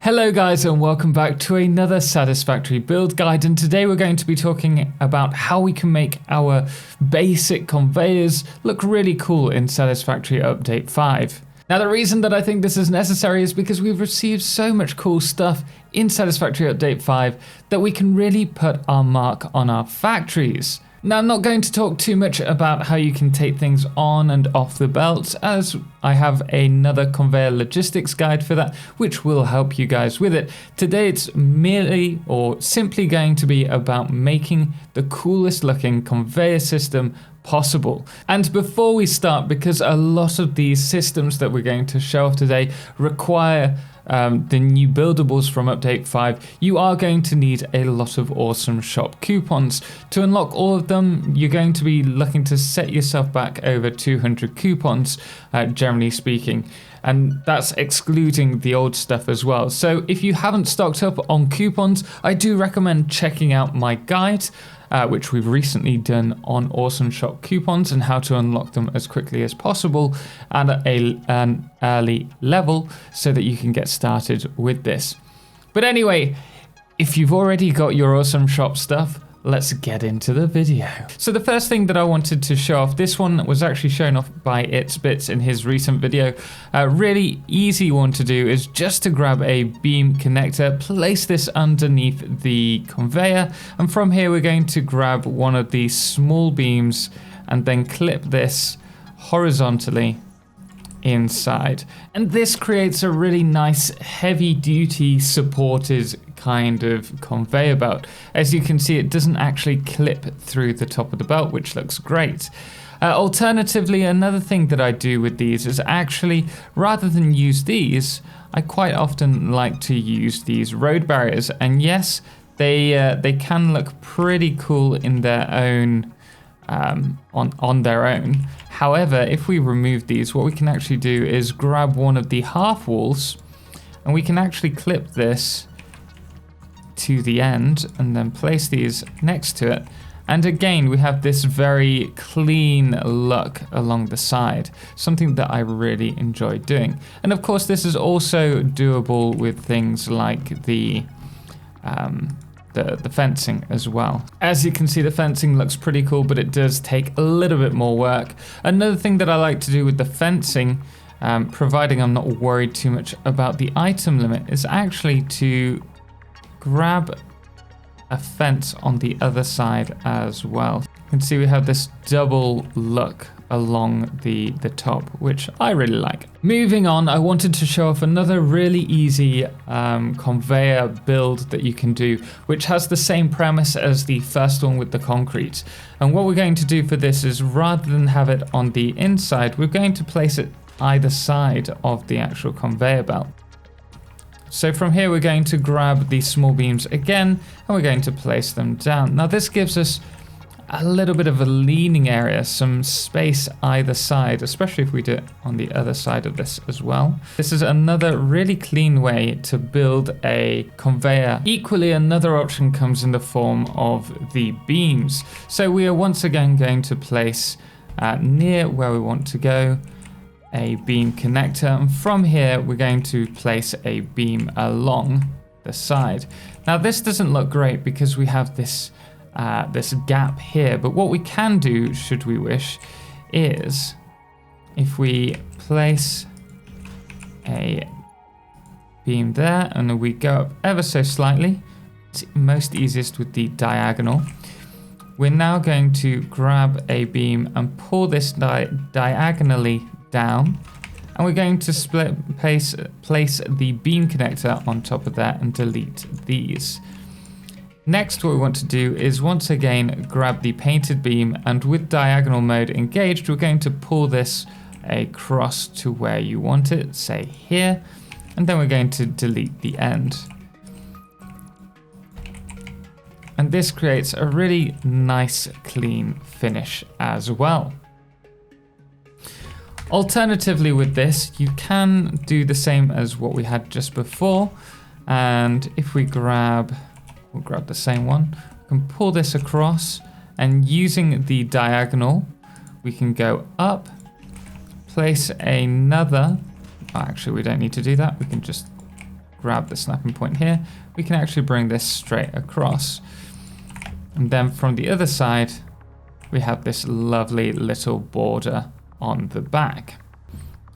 Hello guys and welcome back to another Satisfactory build guide, and today we're going to be talking about how we can make our basic conveyors look really cool in Satisfactory Update 5. Now the reason that I think this is necessary is because we've received so much cool stuff in Satisfactory Update 5 that we can really put our mark on our factories. Now I'm not going to talk too much about how you can take things on and off the belt, as I have another conveyor logistics guide for that, which will help you guys with it. Today it's merely or simply going to be about making the coolest looking conveyor system possible. And before we start, because a lot of these systems that we're going to show off today require the new buildables from Update 5, you are going to need a lot of awesome shop coupons. To unlock all of them, you're going to be looking to set yourself back over 200 coupons, generally speaking. And that's excluding the old stuff as well. So if you haven't stocked up on coupons, I do recommend checking out my guide, which we've recently done on awesome shop coupons and how to unlock them as quickly as possible at an early level so that you can get started with this. But anyway, if you've already got your awesome shop stuff, let's get into the video. So the first thing that I wanted to show off, this one was actually shown off by itsbits in his recent video. A really easy one to do is just to grab a beam connector, place this underneath the conveyor, and from here we're going to grab one of these small beams and then clip this horizontally inside. And this creates a really nice heavy duty supported kind of conveyor belt. As you can see, it doesn't actually clip through the top of the belt, which looks great. Alternatively, another thing that I do with these is actually, rather than use these, I quite often like to use these road barriers. And yes, they can look pretty cool in their own on their own. However, if we remove these, what we can actually do is grab one of the half walls and we can actually clip this to the end and then place these next to it. And again, we have this very clean look along the side, something that I really enjoy doing. And of course, this is also doable with things like the fencing as well. As you can see, the fencing looks pretty cool, but it does take a little bit more work. Another thing that I like to do with the fencing, providing I'm not worried too much about the item limit, is actually to grab a fence on the other side as well. You can see we have this double look along the top, which I really like. Moving on, I wanted to show off another really easy conveyor build that you can do, which has the same premise as the first one with the concrete. And what we're going to do for this is, rather than have it on the inside, we're going to place it either side of the actual conveyor belt. So from here, we're going to grab these small beams again, and we're going to place them down. Now this gives us a little bit of a leaning area, some space either side, especially if we do it on the other side of this as well. This is another really clean way to build a conveyor. Equally, another option comes in the form of the beams. So we are once again going to place near where we want to go a beam connector, and from here we're going to place a beam along the side. Now this doesn't look great because we have this gap here, but what we can do, should we wish, is if we place a beam there and then we go up ever so slightly, it's most easiest with the diagonal. We're now going to grab a beam and pull this diagonally down, and we're going to place the beam connector on top of that and delete these. Next, what we want to do is once again grab the painted beam, and with diagonal mode engaged, we're going to pull this across to where you want it, say here, and then we're going to delete the end. And this creates a really nice clean finish as well. Alternatively with this, you can do the same as what we had just before, and if we'll grab the same one, we can pull this across, and using the diagonal, we can go up, place another, actually we don't need to do that, we can just grab the snapping point here, we can actually bring this straight across. And then from the other side, we have this lovely little border on the back.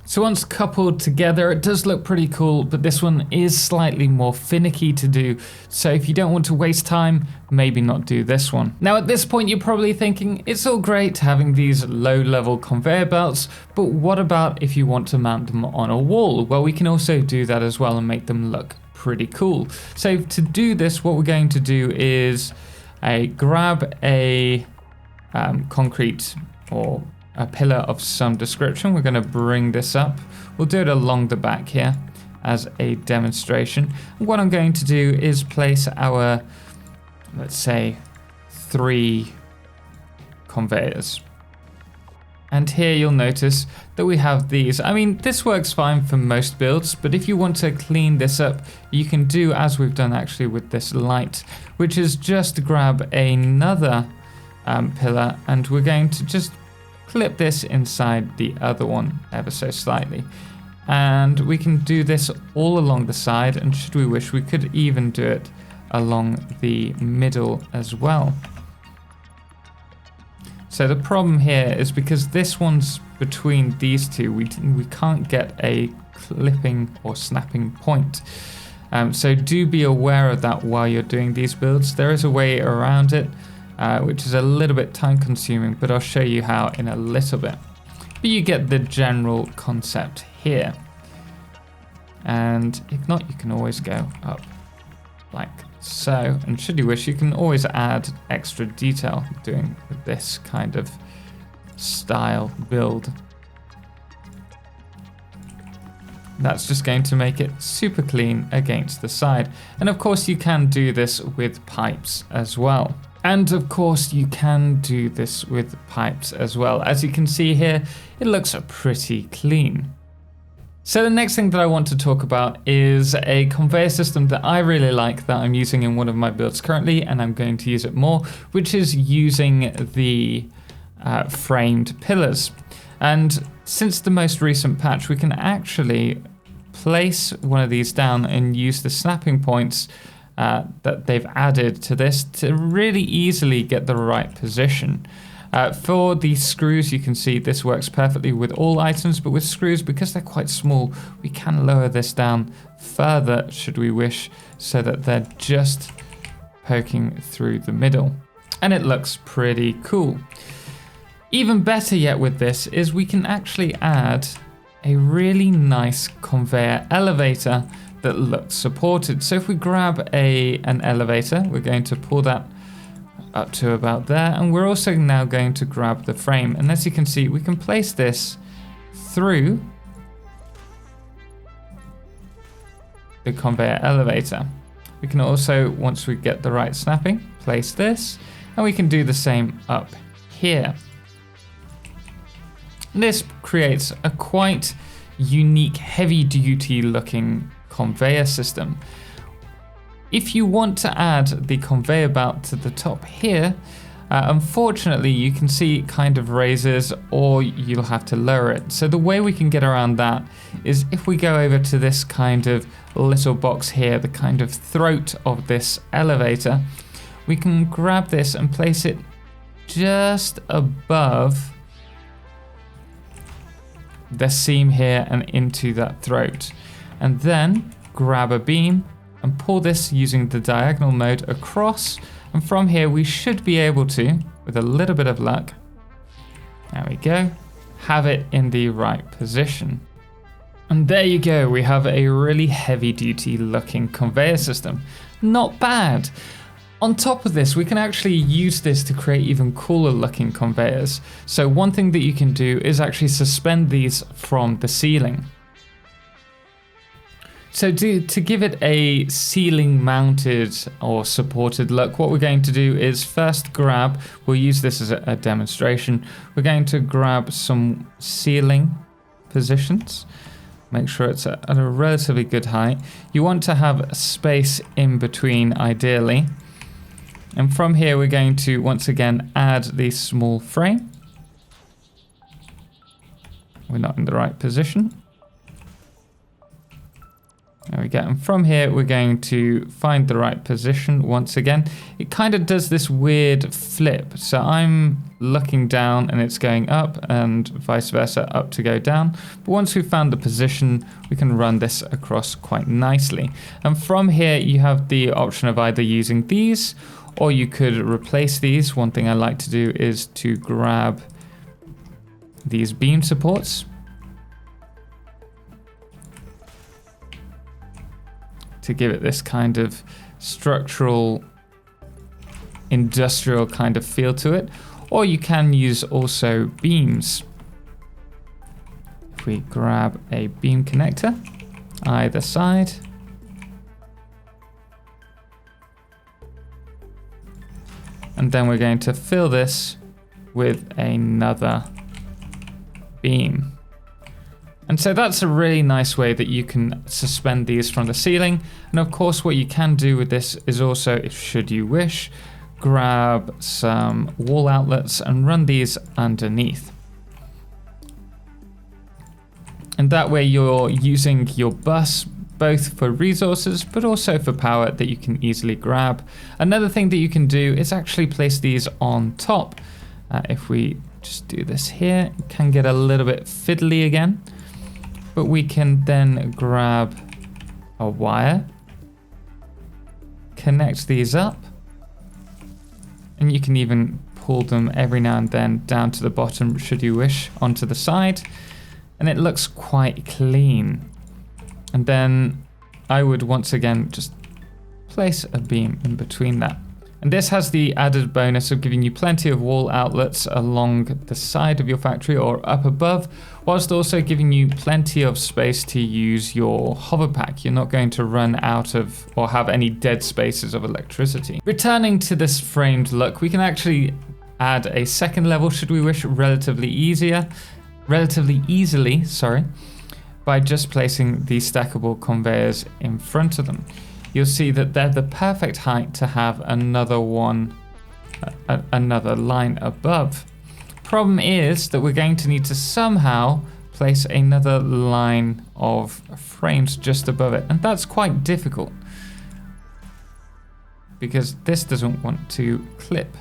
So once coupled together, it does look pretty cool, but this one is slightly more finicky to do. So if you don't want to waste time, maybe not do this one. Now at this point, you're probably thinking, it's all great having these low-level conveyor belts, but what about if you want to mount them on a wall? Well, we can also do that as well and make them look pretty cool. So to do this, what we're going to do is grab a concrete or a pillar of some description. We're going to bring this up. We'll do it along the back here as a demonstration. What I'm going to do is place our, let's say, 3 conveyors. And here you'll notice that we have these. I mean, this works fine for most builds, but if you want to clean this up, you can do as we've done actually with this light, which is just grab another pillar, and we're going to just clip this inside the other one ever so slightly. And we can do this all along the side, and should we wish, we could even do it along the middle as well. So the problem here is because this one's between these two, we can't get a clipping or snapping point. So do be aware of that while you're doing these builds. There is a way around it, which is a little bit time consuming, but I'll show you how in a little bit. But you get the general concept here. And if not, you can always go up like so. And should you wish, you can always add extra detail doing this kind of style build. That's just going to make it super clean against the side. And of course you can do this with pipes as well. And of course you can do this with pipes as well. As you can see here, it looks pretty clean. So the next thing that I want to talk about is a conveyor system that I really like that I'm using in one of my builds currently, and I'm going to use it more, which is using the framed pillars. And since the most recent patch, we can actually place one of these down and use the snapping points that they've added to this to really easily get the right position. For the screws, you can see this works perfectly with all items, but with screws, because they're quite small, we can lower this down further should we wish, so that they're just poking through the middle. And it looks pretty cool. Even better yet with this is we can actually add a really nice conveyor elevator that looks supported. So if we grab an elevator, we're going to pull that up to about there, and we're also now going to grab the frame, and as you can see, we can place this through the conveyor elevator. We can also, once we get the right snapping, place this, and we can do the same up here. This creates a quite unique, heavy-duty looking conveyor system. If you want to add the conveyor belt to the top here, unfortunately you can see it kind of raises, or you'll have to lower it. So the way we can get around that is if we go over to this kind of little box here, the kind of throat of this elevator, we can grab this and place it just above the seam here and into that throat. And then grab a beam and pull this using the diagonal mode across, and from here we should be able to, with a little bit of luck, there we go, have it in the right position. And there you go, we have a really heavy duty looking conveyor system. Not bad. On top of this, we can actually use this to create even cooler looking conveyors. So one thing that you can do is actually suspend these from the ceiling. So to give it a ceiling mounted or supported look, what we're going to do is first grab, we'll use this as a demonstration, we're going to grab some ceiling positions, make sure it's at a relatively good height. You want to have space in between ideally. And from here we're going to once again add the small frame. We're not in the right position. There we go. And from here, we're going to find the right position once again. It kind of does this weird flip. So I'm looking down and it's going up, and vice versa, up to go down. But once we've found the position, we can run this across quite nicely. And from here, you have the option of either using these, or you could replace these. One thing I like to do is to grab these beam supports to give it this kind of structural, industrial kind of feel to it. Or you can use also beams. If we grab a beam connector, either side, and then we're going to fill this with another beam. And so that's a really nice way that you can suspend these from the ceiling. And of course, what you can do with this is also, should you wish, grab some wall outlets and run these underneath. And that way you're using your bus both for resources, but also for power that you can easily grab. Another thing that you can do is actually place these on top. If we just do this here, it can get a little bit fiddly again. But we can then grab a wire, connect these up, and you can even pull them every now and then down to the bottom, should you wish, onto the side, and it looks quite clean. And then I would once again just place a beam in between that. And this has the added bonus of giving you plenty of wall outlets along the side of your factory or up above, whilst also giving you plenty of space to use your hover pack. You're not going to run out of or have any dead spaces of electricity. Returning to this framed look, we can actually add a second level, should we wish, relatively easily, by just placing these stackable conveyors in front of them. You'll see that they're the perfect height to have another line above. Problem is that we're going to need to somehow place another line of frames just above it, and that's quite difficult because this doesn't want to clip.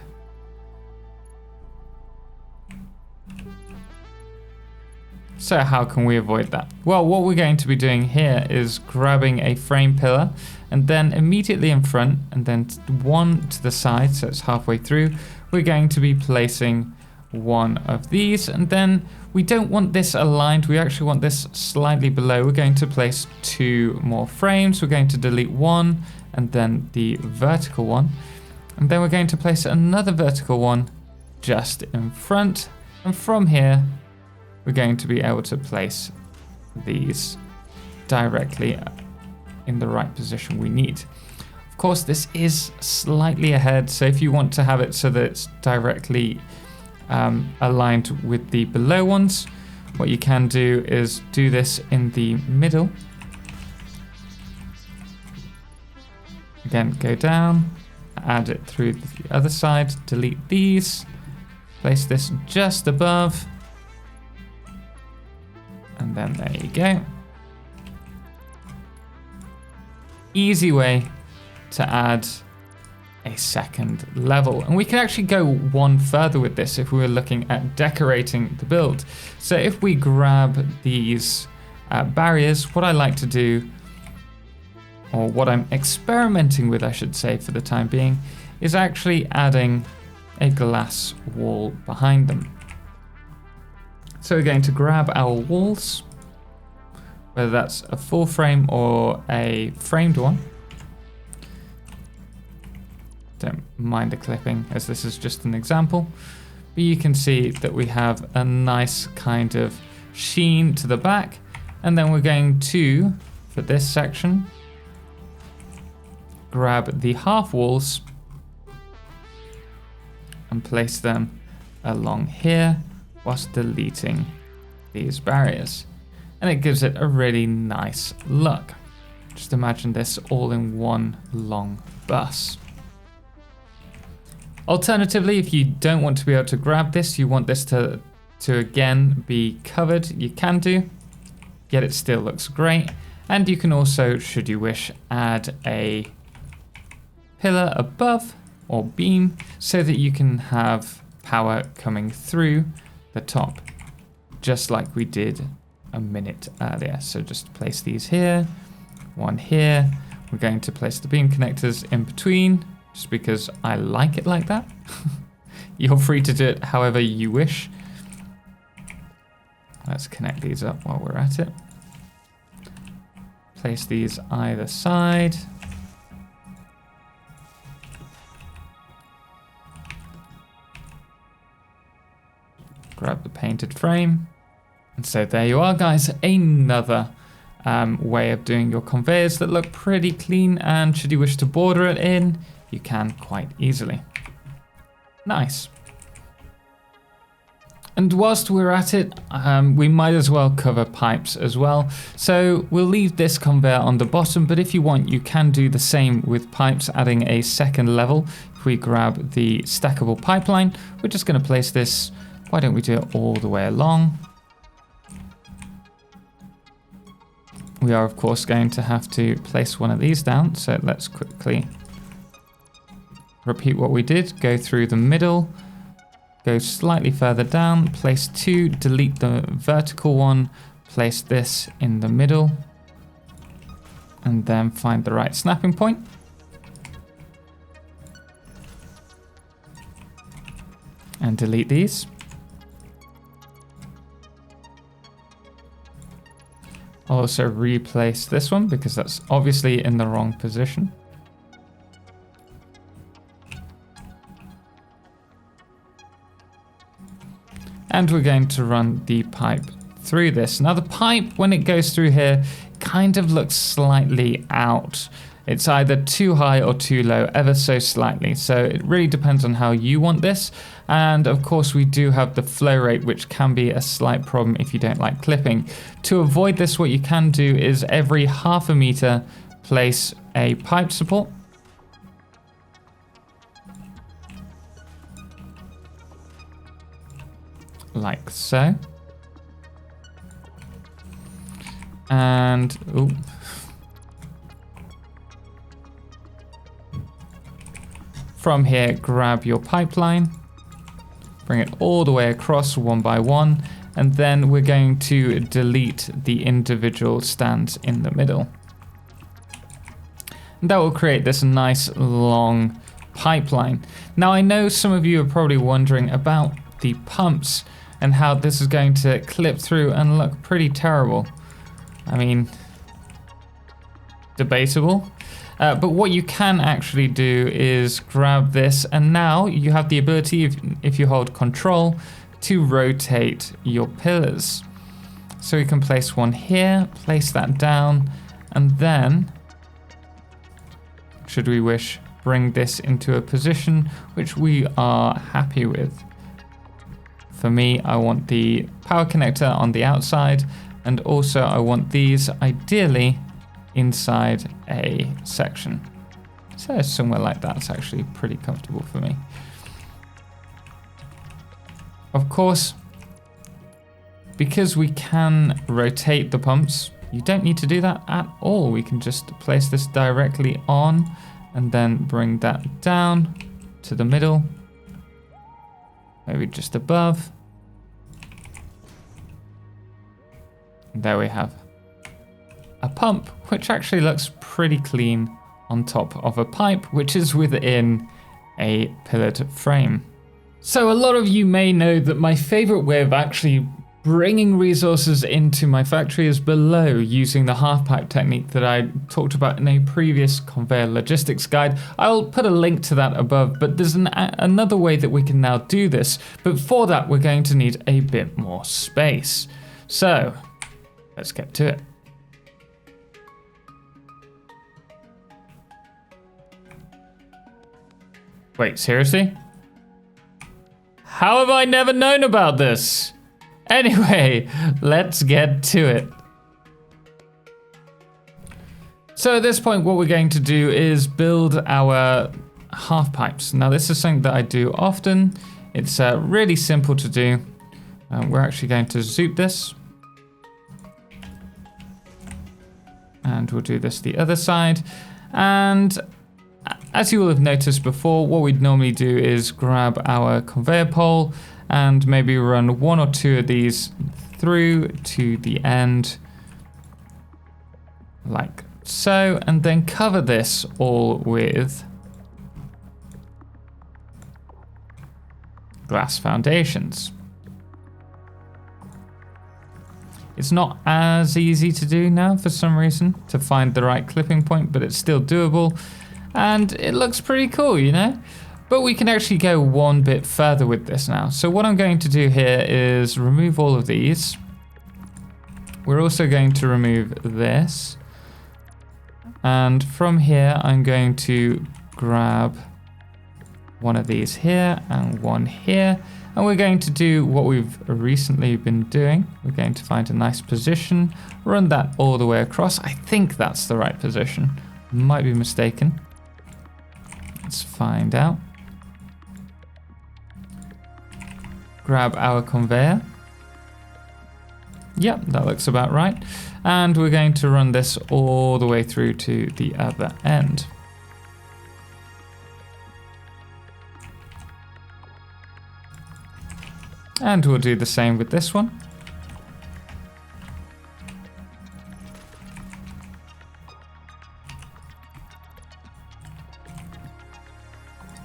So how can we avoid that? Well, what we're going to be doing here is grabbing a frame pillar, and then immediately in front, and then one to the side, so it's halfway through, we're going to be placing one of these. And then we don't want this aligned, we actually want this slightly below. We're going to place two more frames. We're going to delete one, and then the vertical one. And then we're going to place another vertical one just in front. And from here, we're going to be able to place these directly in the right position we need. Of course, this is slightly ahead, so if you want to have it so that it's directly aligned with the below ones, what you can do is do this in the middle. Again, go down, add it through the other side, delete these, place this just above, and then there you go. Easy way to add a second level. And we can actually go one further with this if we were looking at decorating the build. So if we grab these barriers, what I like to do, or what I'm experimenting with, I should say, for the time being, is actually adding a glass wall behind them. So we're going to grab our walls, whether that's a full frame or a framed one. Don't mind the clipping, as this is just an example. But you can see that we have a nice kind of sheen to the back. And then we're going to, for this section, grab the half walls and place them along here, whilst deleting these barriers. And it gives it a really nice look. Just imagine this all in one long bus. Alternatively, if you don't want to be able to grab this, you want this to again be covered, you can do, yet it still looks great. And you can also, should you wish, add a pillar above or beam so that you can have power coming through the top, just like we did a minute earlier. So just place these here, one here. We're going to place the beam connectors in between, just because I like it like that. You're free to do it however you wish. Let's connect these up while we're at it. Place these either side. Grab the painted frame. And so there you are, guys. Another way of doing your conveyors that look pretty clean, and should you wish to border it in, you can quite easily. Nice. And whilst we're at it, we might as well cover pipes as well. So we'll leave this conveyor on the bottom, but if you want, you can do the same with pipes, adding a second level. If we grab the stackable pipeline, we're just going to place this. Why don't we do it all the way along? We are, of course, going to have to place one of these down. So let's quickly repeat what we did. Go through the middle. Go slightly further down, place 2, delete the vertical one, place this in the middle, and then find the right snapping point. And delete these. I'll also replace this one because that's obviously in the wrong position. And we're going to run the pipe through this. Now the pipe, when it goes through here, kind of looks slightly out. It's either too high or too low, ever so slightly. So it really depends on how you want this. And of course we do have the flow rate, which can be a slight problem if you don't like clipping. To avoid this, what you can do is every half a meter, place a pipe support. Like so. And ooh. From here, grab your pipeline, bring it all the way across one by one, and then we're going to delete the individual stands in the middle. And that will create this nice long pipeline. Now I know some of you are probably wondering about the pumps and how this is going to clip through and look pretty terrible. I mean, debatable. But what you can actually do is grab this, and now you have the ability, if you hold Control, to rotate your pillars. So we can place one here, place that down, and then, should we wish, bring this into a position which we are happy with. For me, I want the power connector on the outside, and also I want these ideally inside a section. So somewhere like that's actually pretty comfortable for me. Of course, because we can rotate the pumps, you don't need to do that at all. We can just place this directly on and then bring that down to the middle. Maybe just above. And there we have a pump, which actually looks pretty clean on top of a pipe, which is within a pillared frame. So a lot of you may know that my favorite way of actually bringing resources into my factory is below, using the half pipe technique that I talked about in a previous conveyor logistics guide. I'll put a link to that above, but there's another way that we can now do this. But for that, we're going to need a bit more space. So let's get to it. Wait, seriously? How have I never known about this? Anyway, let's get to it. So at this point, what we're going to do is build our half pipes. Now this is something that I do often. It's really simple to do. We're actually going to zoop this. And we'll do this the other side. And as you will have noticed before, what we'd normally do is grab our conveyor pole and maybe run 1 or 2 of these through to the end, like so, and then cover this all with glass foundations. It's not as easy to do now for some reason, to find the right clipping point, but it's still doable. And it looks pretty cool, you know? But we can actually go one bit further with this now. So what I'm going to do here is remove all of these. We're also going to remove this. And from here, I'm going to grab one of these here and one here. And we're going to do what we've recently been doing. We're going to find a nice position, run that all the way across. I think that's the right position. Might be mistaken. Let's find out. Grab our conveyor. Yep, that looks about right. And we're going to run this all the way through to the other end. And we'll do the same with this one.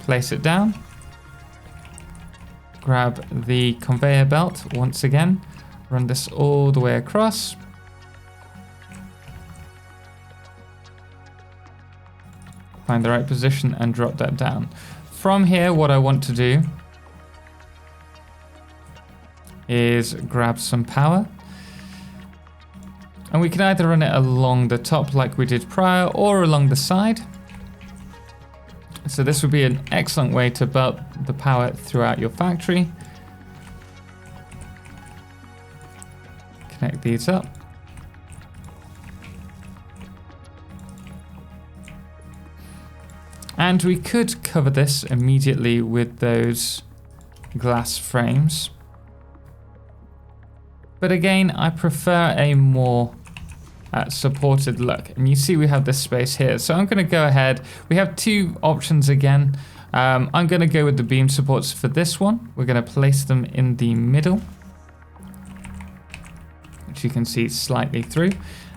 Place it down. Grab the conveyor belt once again. Run this all the way across. Find the right position and drop that down. From here, what I want to do is grab some power. And we can either run it along the top like we did prior or along the side. So this would be an excellent way to belt the power throughout your factory. Connect these up. And we could cover this immediately with those glass frames. But again, I prefer a more supported look. And you see we have this space here. So I'm going to go ahead. We have 2 options again. I'm going to go with the beam supports for this one. We're going to place them in the middle, which you can see slightly through.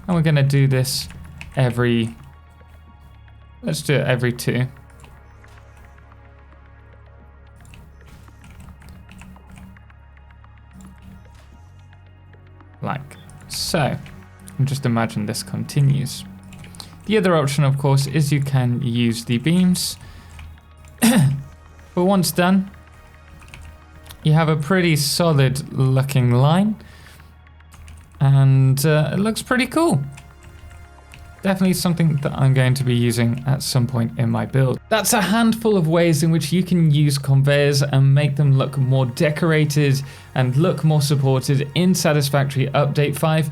And we're going to do this every, let's do it every 2. Like so. And just imagine this continues. The other option, of course, is you can use the beams. But once done, you have a pretty solid looking line. And it looks pretty cool. Definitely something that I'm going to be using at some point in my build. That's a handful of ways in which you can use conveyors and make them look more decorated and look more supported in Satisfactory Update 5.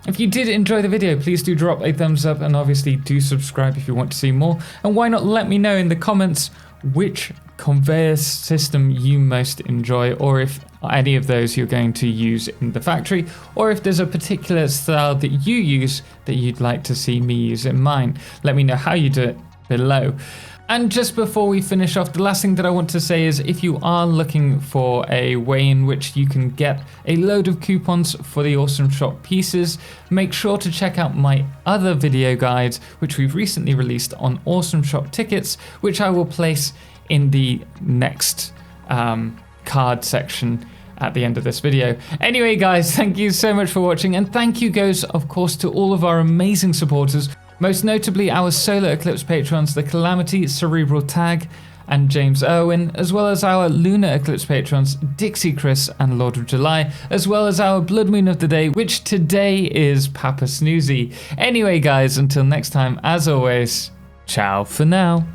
If you did enjoy the video, please do drop a thumbs up and obviously do subscribe if you want to see more. And why not let me know in the comments which conveyor system you most enjoy, or if any of those you're going to use in the factory, or if there's a particular style that you use that you'd like to see me use in mine. Let me know how you do it below. And just before we finish off, the last thing that I want to say is if you are looking for a way in which you can get a load of coupons for the Awesome Shop pieces, make sure to check out my other video guides, which we've recently released on Awesome Shop tickets, which I will place in the next card section at the end of this video. Anyway, guys, thank you so much for watching, and thank you goes, of course, to all of our amazing supporters. Most notably our Solar Eclipse patrons, the Calamity, Cerebral Tag, and James Irwin, as well as our Lunar Eclipse patrons, Dixie Chris and Lord of July, as well as our Blood Moon of the Day, which today is Papa Snoozy. Anyway, guys, until next time, as always, ciao for now.